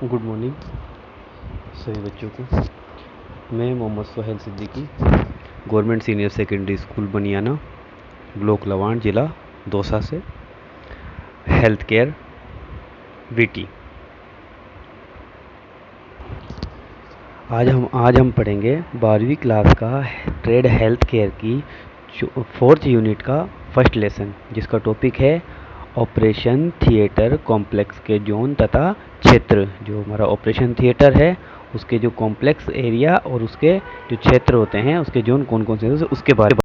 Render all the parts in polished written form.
Good morning सभी बच्चों को। मैं Mohammad Sohail Siddiqui, government senior secondary school Baniyana, block Lawan, ज़िला दौसा से हेल्थ केयर वीटी। आज हम पढ़ेंगे 12वीं क्लास का ट्रेड हेल्थ केयर की 4th यूनिट का फर्स्ट लेसन, जिसका टॉपिक है ऑपरेशन थिएटर कॉम्प्लेक्स के जोन तथा क्षेत्र। जो हमारा ऑपरेशन थिएटर है उसके जो कॉम्प्लेक्स एरिया और उसके जो क्षेत्र होते हैं उसके जोन कौन कौन से हैं उसके बारे में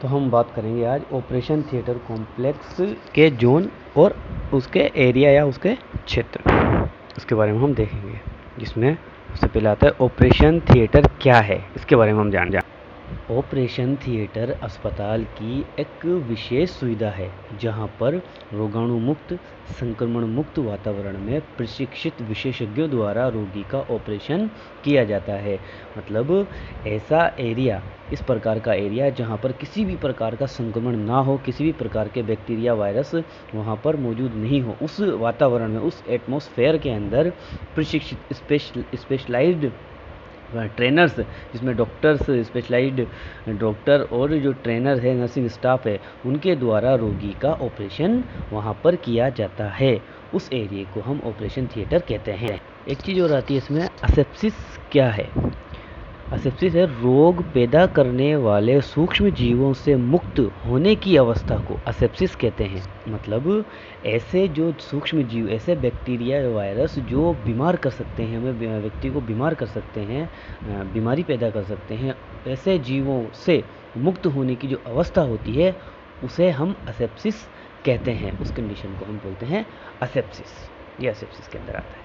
तो हम बात करेंगे आज ऑपरेशन थिएटर कॉम्प्लेक्स के जोन और उसके एरिया या उसके क्षेत्र, उसके बारे में हम देखेंगे। जिसमें सबसे पहले आता है ऑपरेशन थिएटर क्या है, इसके बारे में हम जान। ऑपरेशन थिएटर अस्पताल की एक विशेष सुविधा है जहां पर रोगाणु मुक्त, संक्रमण मुक्त वातावरण में प्रशिक्षित विशेषज्ञों द्वारा रोगी का ऑपरेशन किया जाता है। मतलब ऐसा एरिया, इस प्रकार का एरिया जहां पर किसी भी प्रकार का संक्रमण ना हो, किसी भी प्रकार के बैक्टीरिया वायरस वहां पर मौजूद नहीं हो, उस वातावरण में, उस एटमॉस्फेयर के अंदर प्रशिक्षित स्पेशलाइज्ड ट्रेनर्स, जिसमें डॉक्टर्स, स्पेशलाइज्ड डॉक्टर और जो ट्रेनर है, नर्सिंग स्टाफ है, उनके द्वारा रोगी का ऑपरेशन वहाँ पर किया जाता है। उस एरिया को हम ऑपरेशन थिएटर कहते हैं। एक चीज़ और आती है इसमें, असेप्सिस क्या है? असेप्सिस है रोग पैदा करने वाले सूक्ष्म जीवों से मुक्त होने की अवस्था को असेप्सिस कहते हैं। मतलब ऐसे जो सूक्ष्म जीव, ऐसे बैक्टीरिया वायरस जो बीमार कर सकते हैं, हमें व्यक्ति को बीमार कर सकते हैं, बीमारी पैदा कर सकते हैं, ऐसे जीवों से मुक्त होने की जो अवस्था होती है उसे हम असेप्सिस कहते हैं। उस कंडीशन को हम बोलते हैं असेप्सिस। ये असेप्सिस के अंदर आता है।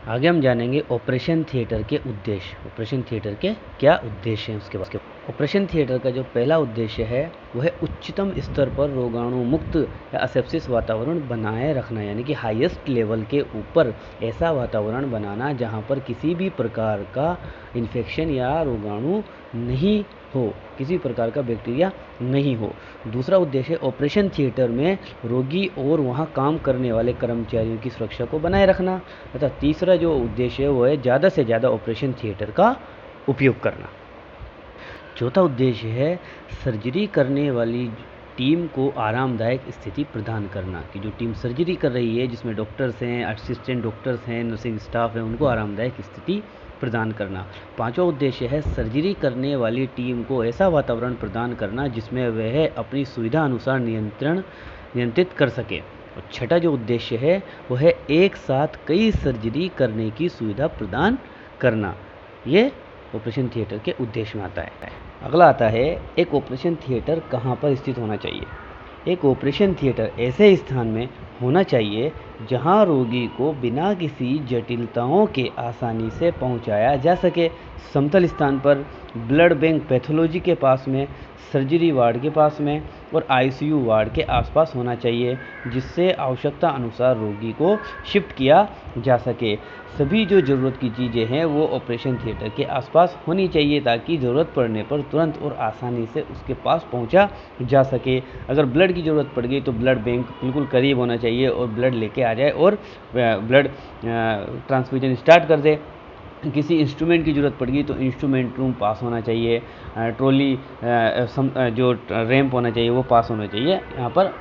आगे हम जानेंगे ऑपरेशन थिएटर के उद्देश्य। ऑपरेशन थिएटर के क्या उद्देश्य हैं उसके बाद। ऑपरेशन थिएटर का जो पहला उद्देश्य है वह है उच्चतम स्तर पर रोगाणु मुक्त या असेप्सिस वातावरण बनाए रखना, यानी कि हाईएस्ट लेवल के ऊपर ऐसा वातावरण बनाना जहां पर किसी भी प्रकार का इन्फेक्शन या रोगाणु नहीं हो, किसी प्रकार का बैक्टीरिया नहीं हो। दूसरा उद्देश्य ऑपरेशन थिएटर में रोगी और वहां काम करने वाले कर्मचारियों की सुरक्षा को बनाए रखना। तथा तीसरा जो उद्देश्य है वो है ज़्यादा से ज़्यादा ऑपरेशन थिएटर का उपयोग करना। चौथा उद्देश्य है सर्जरी करने वाली टीम को आरामदायक स्थिति प्रदान करना, कि जो टीम सर्जरी कर रही है, जिसमें डॉक्टर्स हैं, असिस्टेंट डॉक्टर्स हैं, नर्सिंग स्टाफ है, उनको आरामदायक स्थिति प्रदान करना। पांचवा उद्देश्य है सर्जरी करने वाली टीम को ऐसा वातावरण प्रदान करना जिसमें वह अपनी सुविधा अनुसार नियंत्रित कर सके। और छठा जो उद्देश्य है वह है एक साथ कई सर्जरी करने की सुविधा प्रदान करना। ये ऑपरेशन थिएटर के उद्देश्य में आता है। अगला आता है एक ऑपरेशन थिएटर कहाँ पर स्थित होना चाहिए। एक ऑपरेशन थिएटर ऐसे स्थान में होना चाहिए जहां रोगी को बिना किसी जटिलताओं के आसानी से पहुंचाया जा सके। समतल स्थान पर, ब्लड बैंक पैथोलॉजी के पास में, सर्जरी वार्ड के पास में और आईसीयू वार्ड के आसपास होना चाहिए, जिससे आवश्यकता अनुसार रोगी को शिफ्ट किया जा सके। सभी जो ज़रूरत की चीज़ें हैं वो ऑपरेशन थिएटर के आसपास होनी चाहिए ताकि ज़रूरत पड़ने पर तुरंत और आसानी से उसके पास पहुंचा जा सके। अगर ब्लड की ज़रूरत पड़ गई तो ब्लड बैंक बिल्कुल करीब होना चाहिए और ब्लड लेके आ जाए और ब्लड ट्रांसफ्यूजन स्टार्ट कर दे। किसी इंस्ट्रूमेंट की ज़रूरत पड़ गई तो इंस्ट्रूमेंट रूम पास होना चाहिए, ट्रॉली जो रैंप होना चाहिए वो पास होना चाहिए यहाँ पर।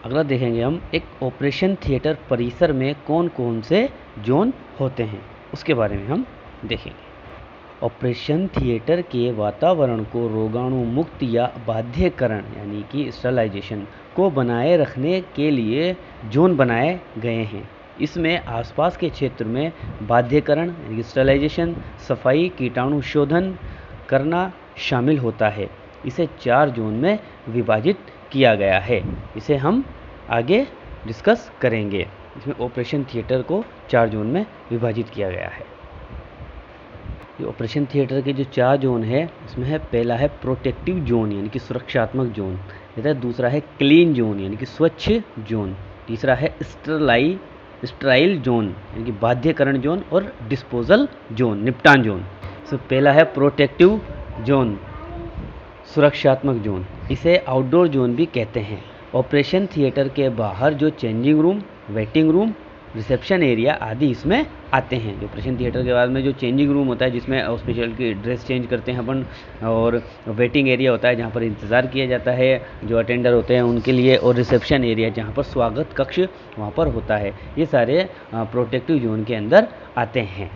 अगला देखेंगे हम एक ऑपरेशन थिएटर परिसर में कौन कौन से जोन होते हैं, उसके बारे में हम देखेंगे। ऑपरेशन थिएटर के वातावरण को रोगाणु मुक्त या बाध्यकरण यानी कि स्टरलाइजेशन को बनाए रखने के लिए जोन बनाए गए हैं। इसमें आसपास के क्षेत्र में बाध्यकरण यानी कि स्टरलाइजेशन, सफाई, कीटाणु शोधन करना शामिल होता है। इसे 4 जोन में विभाजित किया गया है। इसे हम आगे डिस्कस करेंगे। इसमें ऑपरेशन थिएटर को 4 जोन में विभाजित किया गया है। ये ऑपरेशन थिएटर के जो 4 जोन है इसमें है, पहला है प्रोटेक्टिव जोन यानी कि सुरक्षात्मक जोन, दूसरा है क्लीन जोन यानी कि स्वच्छ जोन, तीसरा है स्टराइल जोन यानी कि बाध्यकरण जोन और डिस्पोजल जोन, निपटान जोन। पहला है प्रोटेक्टिव जोन, सुरक्षात्मक जोन, इसे आउटडोर जोन भी कहते हैं। ऑपरेशन थिएटर के बाहर जो changing room, waiting room reception area आदि इसमें आते हैं। जो ऑपरेशन थिएटर के बाद में जो चेंजिंग रूम होता है जिसमें हॉस्पिटल की ड्रेस चेंज करते हैं अपन, और वेटिंग एरिया होता है जहाँ पर इंतज़ार किया जाता है जो अटेंडर होते हैं उनके लिए, और रिसेप्शन एरिया जहाँ पर स्वागत कक्ष वहाँ पर होता है। ये सारे प्रोटेक्टिव जोन के अंदर आते हैं।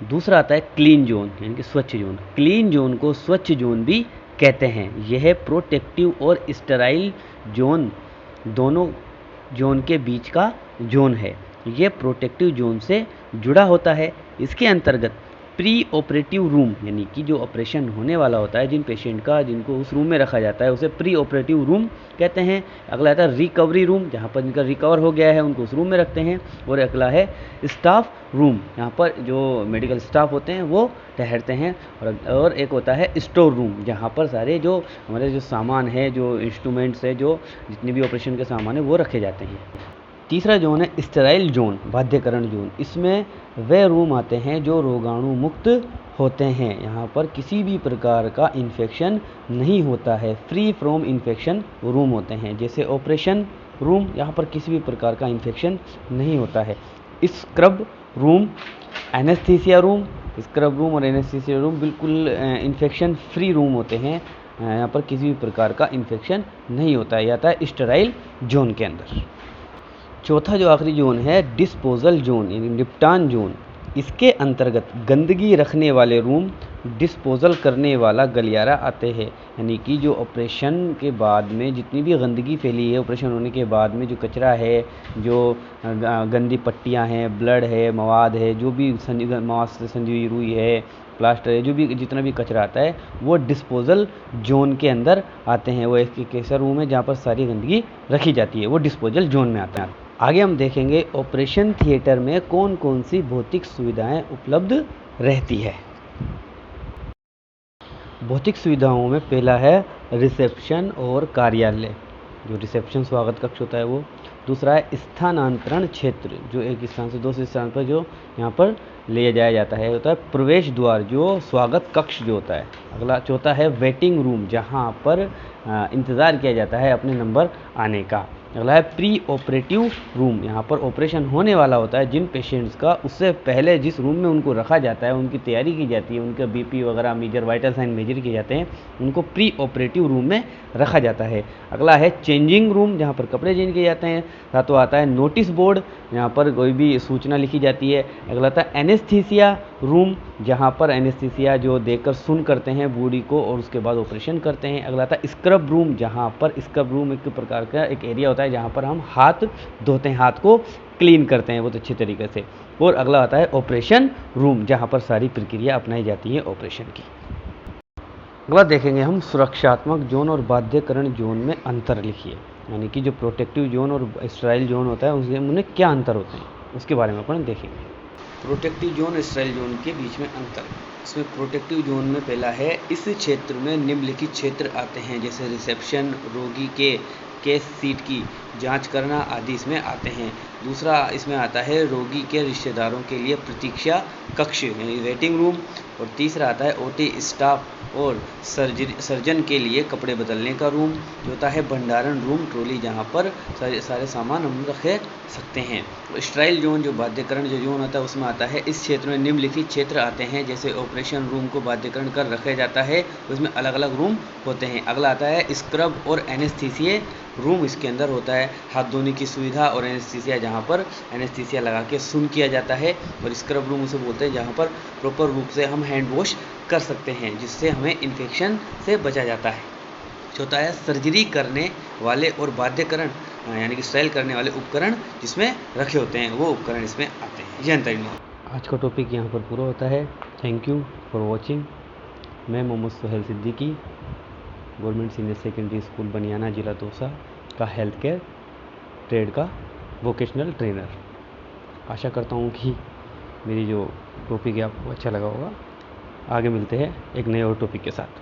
दूसरा आता है क्लीन जोन, यानी कि स्वच्छ जोन। क्लीन जोन को स्वच्छ जोन भी कहते हैं। यह प्रोटेक्टिव और स्टेराइल जोन दोनों जोन के बीच का जोन है। यह प्रोटेक्टिव जोन से जुड़ा होता है। इसके अंतर्गत प्री ऑपरेटिव रूम, यानी कि जो ऑपरेशन होने वाला होता है जिन पेशेंट का, जिनको उस रूम में रखा जाता है उसे प्री ऑपरेटिव रूम कहते हैं। अगला आता है रिकवरी रूम, जहाँ पर जिनका रिकवर हो गया है उनको उस रूम में रखते हैं। और अगला है स्टाफ रूम, यहाँ पर जो मेडिकल स्टाफ होते हैं वो ठहरते हैं। और एक होता है स्टोर रूम, जहाँ पर सारे जो हमारे जो सामान है, जो इंस्ट्रूमेंट्स है, जो जितने भी ऑपरेशन के सामान है वो रखे जाते हैं। तीसरा जोन है स्टेराइल जोन, बाध्यकरण जोन। इसमें वे रूम आते हैं जो रोगाणु मुक्त होते हैं। यहाँ पर किसी भी प्रकार का इन्फेक्शन नहीं होता है। फ्री फ्रॉम इन्फेक्शन रूम होते हैं। जैसे ऑपरेशन रूम, यहाँ पर किसी भी प्रकार का इन्फेक्शन नहीं होता है। Scrub room, anaesthesia room, scrub room और एनेस्थीसिया रूम बिल्कुल इन्फेक्शन फ्री रूम होते हैं। यहाँ पर किसी भी प्रकार का इन्फेक्शन नहीं होता है। यह आता है स्टेराइल जोन के अंदर। चौथा जो आखिरी जोन है डिस्पोजल जोन, यानी निपटान जोन। इसके अंतर्गत गंदगी रखने वाले रूम, डिस्पोजल करने वाला गलियारा आते हैं। यानी कि जो ऑपरेशन के बाद में जितनी भी गंदगी फैली है, ऑपरेशन होने के बाद में जो कचरा है, जो गंदी पट्टियां हैं, ब्लड है, मवाद है, जो भी मवाद से संजी रुई है, प्लास्टर है, जो भी जितना भी कचरा आता है वो डिस्पोजल जोन के अंदर आते हैं। वो एक ऐसा रूम है जहाँ पर सारी गंदगी रखी जाती है, वो डिस्पोजल जोन में आते हैं। आगे हम देखेंगे ऑपरेशन थिएटर में कौन कौन सी भौतिक सुविधाएं उपलब्ध रहती है। भौतिक सुविधाओं में पहला है रिसेप्शन और कार्यालय, जो रिसेप्शन स्वागत कक्ष होता है वो। दूसरा है स्थानांतरण क्षेत्र, जो एक स्थान से दूसरे स्थान पर जो यहाँ पर ले जाया जाता है, होता है प्रवेश द्वार, जो स्वागत कक्ष जो होता है। अगला चौथा है वेटिंग रूम, जहाँ पर इंतज़ार किया जाता है अपने नंबर आने का। अगला है प्री ऑपरेटिव रूम, यहाँ पर ऑपरेशन होने वाला होता है जिन पेशेंट्स का, उससे पहले जिस रूम में उनको रखा जाता है, उनकी तैयारी की जाती है, उनका बीपी वगैरह मेजर वाइटल साइन मेजर किए जाते हैं, उनको प्री ऑपरेटिव रूम में रखा जाता है। अगला है चेंजिंग रूम, जहाँ पर कपड़े चेंज किए जाते हैं। सातवां आता है नोटिस बोर्ड, यहाँ पर कोई भी सूचना लिखी जाती है। अगला आता है एनेस्थीसिया रूम, जहाँ पर एनेस्थीसिया जो देकर सुन करते हैं बॉडी को और उसके बाद ऑपरेशन करते हैं। अगला आता है स्क्रब रूम, जहाँ पर स्क्रब रूम एक प्रकार का एक एरिया होता है जहाँ पर हम हाथ धोते हैं, हाथ को क्लीन करते हैं बहुत अच्छे तरीके से। और अगला आता है ऑपरेशन रूम, जहाँ पर सारी प्रक्रिया अपनाई जाती है ऑपरेशन की। अगला देखेंगे हम सुरक्षात्मक जोन और बाध्यकरण जोन में अंतर लिखिए, यानी कि जो प्रोटेक्टिव जोन और स्टेराइल जोन होता है उनमें क्या अंतर होते हैं उसके बारे में अपन देखेंगे। प्रोटेक्टिव जोन और स्टेराइल जोन के बीच में अंतर। इसमें प्रोटेक्टिव जोन में पहला है इस क्षेत्र में निम्नलिखित क्षेत्र आते हैं, जैसे रिसेप्शन, रोगी के केस सीट की जांच करना आदि इसमें आते हैं। दूसरा इसमें आता है रोगी के रिश्तेदारों के लिए प्रतीक्षा कक्ष यानी वेटिंग रूम। और तीसरा आता है ओटी स्टाफ और सर्जन के लिए कपड़े बदलने का रूम, जो होता है भंडारण रूम, ट्रॉली, जहाँ पर सारे सामान हम रखे सकते हैं। स्टेराइल जोन जो बाध्यकरण जो जोन होता है उसमें आता है इस क्षेत्र में निम्नलिखित क्षेत्र आते हैं, जैसे ऑपरेशन रूम को बाध्यकरण कर रखा जाता है, उसमें अलग अलग रूम होते हैं। अगला आता है स्क्रब और एनेस्थीसिया रूम, इसके अंदर होता है हाथ धोने की सुविधा और एनेस्थीसिया, जहाँ पर एनेस्थीसिया लगा के सुन किया जाता है। और स्क्रब रूम उसे बोलते हैं जहाँ पर प्रॉपर रूप से हम हैंड वॉश कर सकते हैं, जिससे हमें इन्फेक्शन से बचा जाता है। चौथा है सर्जरी करने वाले और बाध्यकरण यानी कि स्टेराइल करने वाले उपकरण जिसमें रखे होते हैं, वो उपकरण इसमें आते हैं। ये अंतर। आज का टॉपिक यहाँ पर पूरा होता है। Thank you for watching. मैं Mohammad Suhail Siddiqui, government senior secondary school Baniyana, जिला दौसा का हेल्थ केयर ट्रेड का वोकेशनल ट्रेनर। आशा करता हूँ कि मेरी जो टॉपिक है आपको अच्छा लगा होगा। आगे मिलते हैं एक नए और टॉपिक के साथ।